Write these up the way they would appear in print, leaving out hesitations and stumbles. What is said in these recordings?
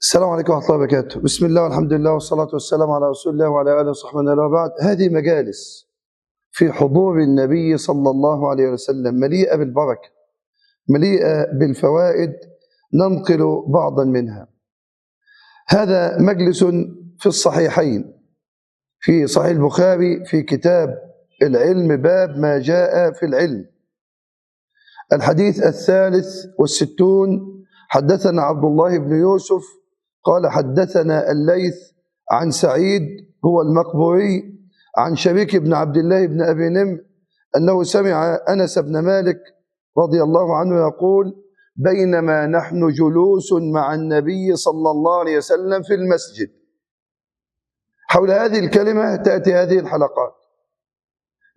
السلام عليكم ورحمة الله وبركاته. بسم الله والحمد لله والصلاة والسلام على رسول الله وعلى آله وصحبه ومن بعد. هذه مجالس في حضور النبي صلى الله عليه وسلم مليئة بالبركة، مليئة بالفوائد، ننقل بعضا منها. هذا مجلس في الصحيحين، في صحيح البخاري في كتاب العلم باب ما جاء في العلم. الحديث 63. حدثنا عبد الله بن يوسف قال حدثنا الليث عن سعيد هو المقبوري عن شريك بن عبد الله بن أبي نمر أنه سمع أنس بن مالك رضي الله عنه يقول: بينما نحن جلوس مع النبي صلى الله عليه وسلم في المسجد. حول هذه الكلمة تأتي هذه الحلقات،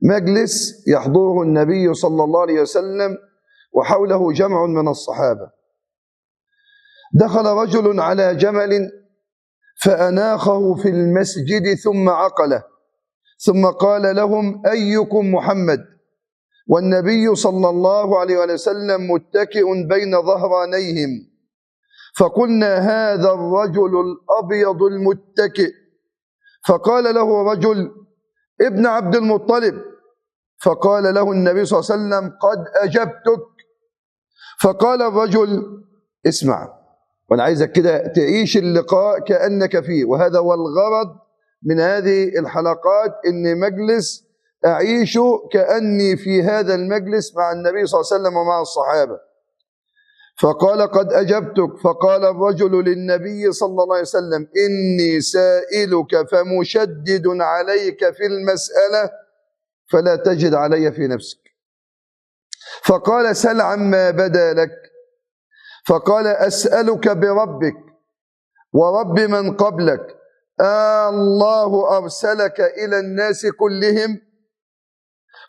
مجلس يحضره النبي صلى الله عليه وسلم وحوله جمع من الصحابة. دخل رجل على جمل فأناخه في المسجد ثم عقله، ثم قال لهم: أيكم محمد؟ والنبي صلى الله عليه وسلم متكئ بين ظهرانيهم. فقلنا: هذا الرجل الأبيض المتكئ. فقال له رجل: ابن عبد المطلب. فقال له النبي صلى الله عليه وسلم: قد أجبتك. فقال الرجل: اسمع، وأنا عايزك كده تعيش اللقاء كأنك فيه، وهذا هو الغرض من هذه الحلقات، إن مجلس أعيشه كأني في هذا المجلس مع النبي صلى الله عليه وسلم ومع الصحابة. فقال: قد أجبتك. فقال الرجل للنبي صلى الله عليه وسلم: إني سائلك فمشدد عليك في المسألة فلا تجد علي في نفسك. فقال: سل عما بدا لك. فقال: أسألك بربك ورب من قبلك، الله أرسلك إلى الناس كلهم؟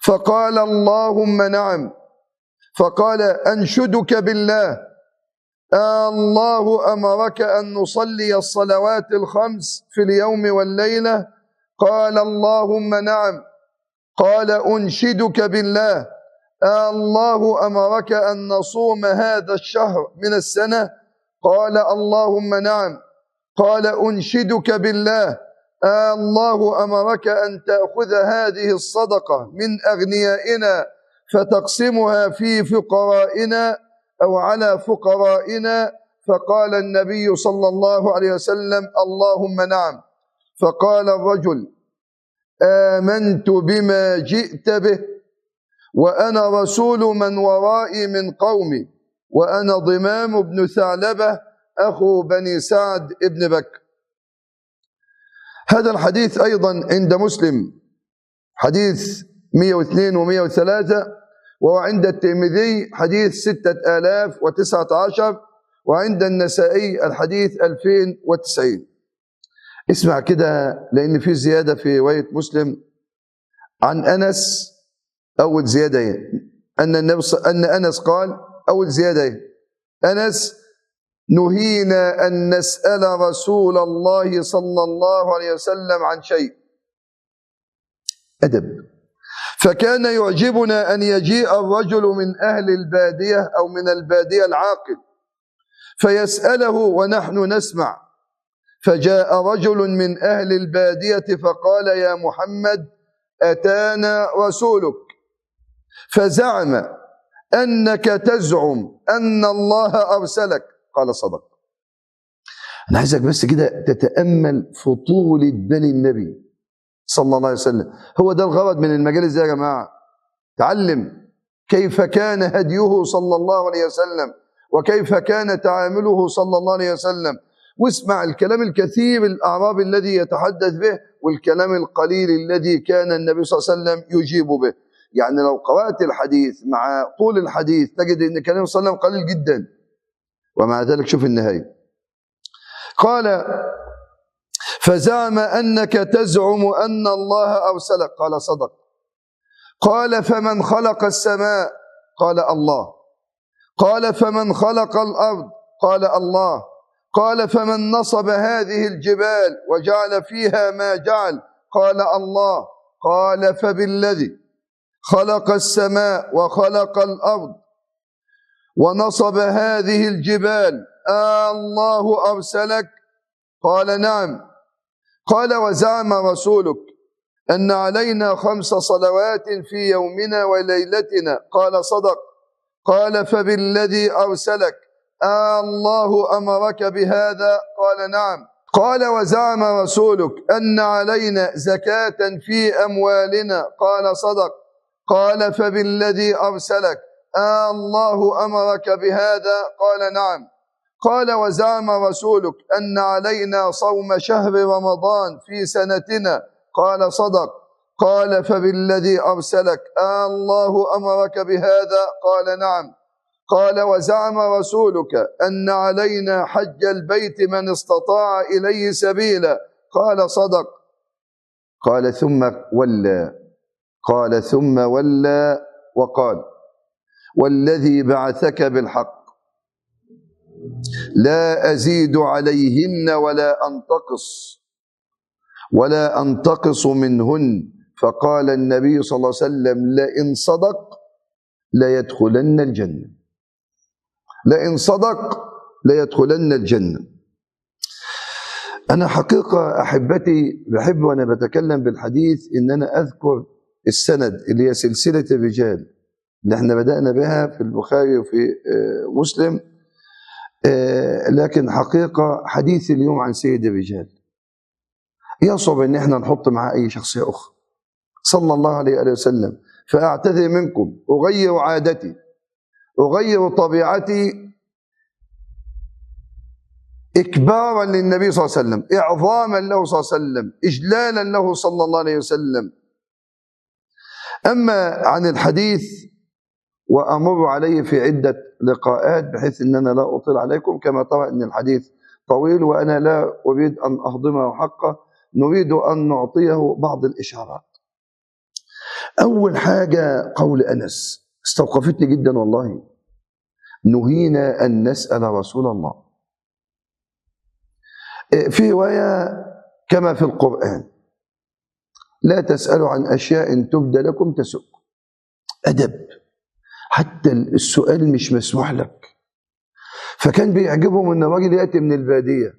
فقال: اللهم نعم. فقال: أنشدك بالله، الله أمرك أن نصلي الصلوات الخمس في اليوم والليلة؟ قال: اللهم نعم. قال: أنشدك بالله، الله أمرك أن نصوم هذا الشهر من السنة؟ قال: اللهم نعم. قال: أنشدك بالله، الله أمرك أن تأخذ هذه الصدقة من أغنيائنا فتقسمها في فقرائنا أو على فقرائنا؟ فقال النبي صلى الله عليه وسلم: اللهم نعم. فقال الرجل: آمنت بما جئت به، وأنا رسول من ورائي من قومي، وأنا ضمام بن ثعلبة أخو بني سعد ابن بكر. هذا الحديث أيضا عند مسلم حديث 102 و103، وهو عند الترمذي حديث 6019، وعند النسائي الحديث 2090. اسمع كده، لأن في زيادة في رواية مسلم عن أنس. أول زيادة أن أنس قال، أول زيادة أنس: نهينا أن نسأل رسول الله صلى الله عليه وسلم عن شيء. أدب. فكان يعجبنا أن يجيء الرجل من أهل البادية أو من البادية العاقل فيسأله ونحن نسمع. فجاء رجل من أهل البادية فقال: يا محمد، أتانا رسولك فزعم أنك تزعم أن الله أرسلك. قال: صدق. أنا عايزك بس كده تتأمل في طولة بال النبي صلى الله عليه وسلم. هو ده الغرض من المجالس دي يا جماعة. تعلم كيف كان هديه صلى الله عليه وسلم، وكيف كان تعامله صلى الله عليه وسلم، واسمع الكلام الكثير الأعرابي الذي يتحدث به، والكلام القليل الذي كان النبي صلى الله عليه وسلم يجيب به. يعني لو قرأت الحديث مع طول الحديث تجد أن كلام صلى الله عليه وسلم قليل جدا، ومع ذلك شوف النهاية. قال: فزعم أنك تزعم أن الله أرسلك. قال: صدق. قال: فمن خلق السماء؟ قال: الله. قال: فمن خلق الأرض؟ قال: الله. قال: فمن نصب هذه الجبال وجعل فيها ما جعل؟ قال: الله. قال: فبالذي خلق السماء وخلق الأرض ونصب هذه الجبال الله أرسلك؟ قال نعم. قال وزعم رسولك أن علينا 5 صلوات في يومنا وليلتنا؟ قال صدق. قال فبالذي أرسلك الله أمرك بهذا؟ قال نعم. قال وزعم رسولك أن علينا زكاة في أموالنا؟ قال صدق. قال فبالذي أرسلك الله أمرك بهذا؟ قال نعم. قال وزعم رسولك أن علينا صوم شهر رمضان في سنتنا؟ قال صدق. قال فبالذي أرسلك الله أمرك بهذا؟ قال نعم. قال وزعم رسولك أن علينا حج البيت من استطاع إليه سبيلا؟ قال صدق. قال ثم ولى وقال والذي بعثك بالحق لا أزيد عليهن ولا أنتقص منهن. فقال النبي صلى الله عليه وسلم لئن صدق ليدخلن الجنة، لئن صدق ليدخلن الجنة. أنا حقيقة أحبتي بحب وأنا بتكلم بالحديث إن أنا أذكر السند اللي هي سلسلة الرجال اللي احنا بدأنا بها في البخاري وفي مسلم، لكن حقيقة حديث اليوم عن سيد الرجال يصعب ان احنا نحط معاه اي شخصية اخرى صلى الله عليه وسلم. فاعتذر منكم، اغير عادتي، اغير طبيعتي اكبارا للنبي صلى الله عليه وسلم، اعظاما له صلى الله عليه وسلم، اجلالا له صلى الله عليه وسلم. اما عن الحديث وامر عليه في عدة لقاءات بحيث ان انا لا اطيل عليكم، كما ترى ان الحديث طويل وانا لا اريد ان اهضمه حقه، نريد ان نعطيه بعض الاشارات. اول حاجة قول انس استوقفتني جدا والله، نهينا ان نسأل رسول الله. في رواية كما في القرآن لا تسألوا عن أشياء تبدى لكم تسؤكم. أدب، حتى السؤال مش مسموح لك. فكان بيعجبهم ان الراجل يأتي من البادية،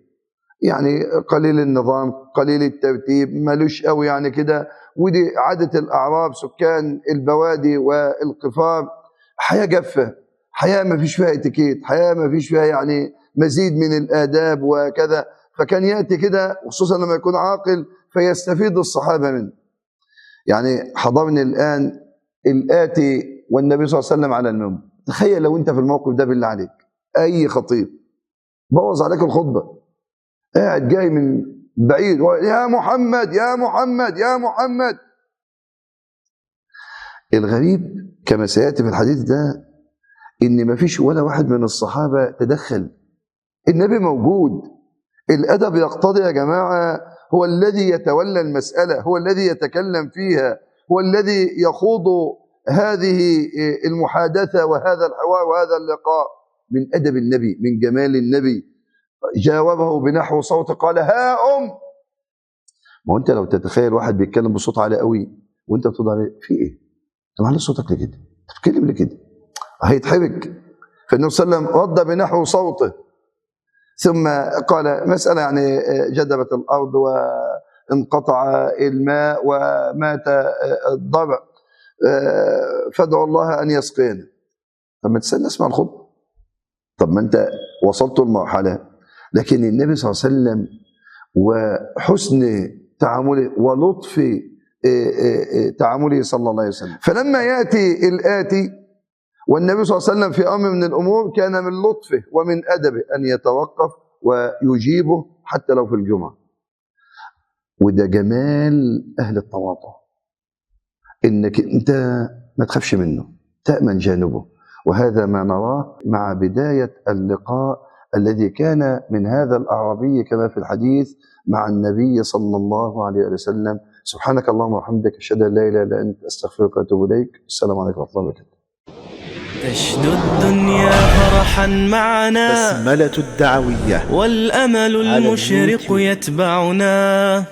يعني قليل النظام قليل الترتيب ملوش قوي يعني كده، ودي عادة الأعراب سكان البوادي والقفار، حياة جافة، حياة ما فيش فيها اتيكيت، حياة ما فيش فيها يعني مزيد من الآداب وكذا. فكان يأتي كده خصوصا لما يكون عاقل فيستفيد الصحابة منه. يعني حضرني الآن الآتي والنبي صلى الله عليه وسلم على المنبر، تخيل لو انت في الموقف ده بالله عليك، اي خطيب بوظ عليك الخطبة، قاعد جاي من بعيد يا محمد يا محمد يا محمد. الغريب كما سيأتي في الحديث ده ان ما فيش ولا واحد من الصحابة تدخل، النبي موجود. الأدب يقتضي يا جماعة هو الذي يتولى المسألة، هو الذي يتكلم فيها، هو الذي يخوض هذه المحادثة وهذا الحوار وهذا اللقاء. من أدب النبي، من جمال النبي، جاوبه بنحو صوت قال ها ما هو انت لو تتخيل واحد بيتكلم بصوت عالي قوي وانت بتقول عليه في ايه؟ طب معلش صوتك ليه كده؟ تتكلم ليه كده؟ هيتحرك. فالنبي صلى الله عليه وسلم رد بنحو صوته، ثم قال مسألة يعني جدبت الأرض وانقطع الماء ومات الضرع فادعوا الله أن يسقينا. طب ما تستنى اسمع الخطبة، طب ما انت وصلت المرحلة. لكن النبي صلى الله عليه وسلم وحسن تعامله ولطف تعامله صلى الله عليه وسلم، فلما يأتي الآتي والنبي صلى الله عليه وسلم في أمر من الأمور كان من لطفه ومن أدبه أن يتوقف ويجيبه حتى لو في الجمعة. وده جمال أهل التواضع، إنك أنت ما تخافش منه، تأمن جانبه. وهذا ما نراه مع بداية اللقاء الذي كان من هذا الأعرابي كما في الحديث مع النبي صلى الله عليه وسلم. سبحانك اللهم وبحمدك أشهد أن لا إله إلا أنت أستغفرك وأتوب إليك. السلام عليكم ورحمة الله وبركاته. تشدو الدنيا فرحا معنا بسملة الدعوية والأمل المشرق يتبعنا.